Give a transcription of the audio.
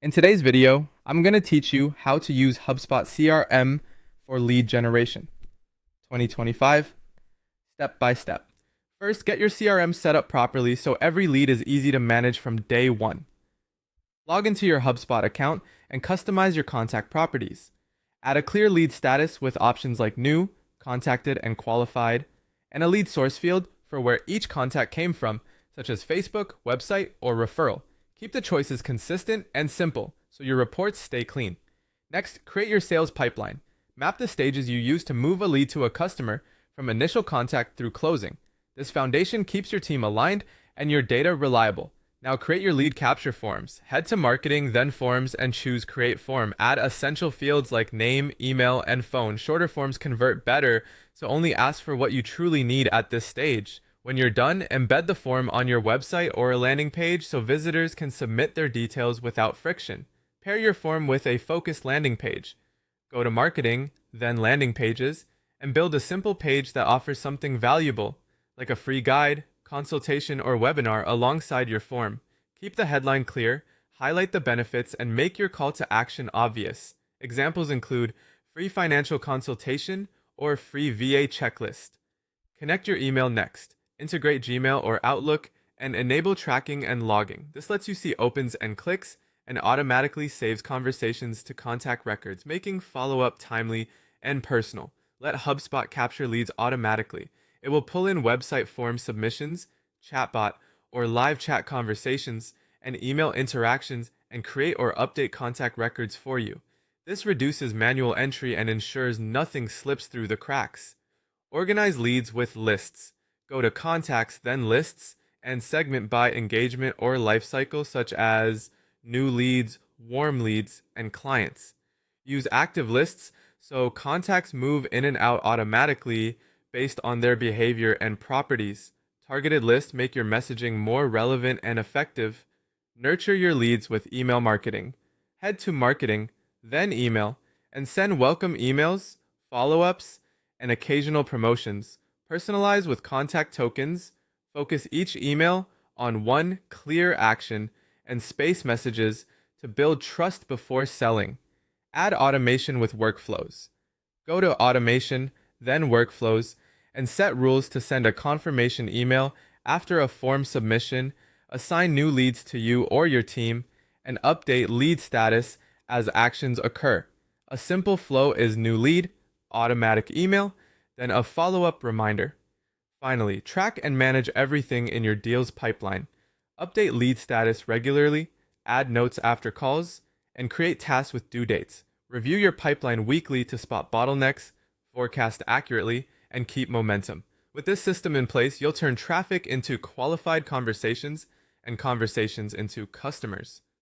In today's video, I'm going to teach you how to use HubSpot CRM for lead generation 2025, step by step. First, get your CRM set up properly so every lead is easy to manage from day one. Log into your HubSpot account and customize your contact properties. Add a clear lead status with options like new, contacted, and qualified, and a lead source field for where each contact came from, such as Facebook, website, or referral. Keep the choices consistent and simple so your reports stay clean. Next, create your sales pipeline. Map the stages you use to move a lead to a customer from initial contact through closing. This foundation keeps your team aligned and your data reliable. Now create your lead capture forms. Head to marketing, then forms, and choose create form. Add essential fields like name, email, and phone. Shorter forms convert better, so only ask for what you truly need at this stage. When you're done, embed the form on your website or a landing page so visitors can submit their details without friction. Pair your form with a focused landing page. Go to marketing, then landing pages, and build a simple page that offers something valuable, like a free guide, consultation, or webinar alongside your form. Keep the headline clear, highlight the benefits, and make your call to action obvious. Examples include free financial consultation or free VA checklist. Connect your email next. Integrate Gmail or Outlook, and enable tracking and logging. This lets you see opens and clicks and automatically saves conversations to contact records, making follow-up timely and personal. Let HubSpot capture leads automatically. It will pull in website form submissions, chatbot, or live chat conversations, and email interactions, and create or update contact records for you. This reduces manual entry and ensures nothing slips through the cracks. Organize leads with lists. Go to contacts, then lists, and segment by engagement or lifecycle, such as new leads, warm leads, and clients. Use active lists so contacts move in and out automatically based on their behavior and properties. Targeted lists make your messaging more relevant and effective. Nurture your leads with email marketing. Head to marketing, then email, and send welcome emails, follow-ups, and occasional promotions. Personalize with contact tokens. Focus each email on one clear action and space messages to build trust before selling. Add automation with workflows. Go to automation, then workflows, and set rules to send a confirmation email after a form submission, assign new leads to you or your team, and update lead status as actions occur. A simple flow is new lead, automatic email, then a follow-up reminder. Finally, track and manage everything in your deals pipeline. Update lead status regularly, add notes after calls, and create tasks with due dates. Review your pipeline weekly to spot bottlenecks, forecast accurately, and keep momentum. With this system in place, you'll turn traffic into qualified conversations and conversations into customers.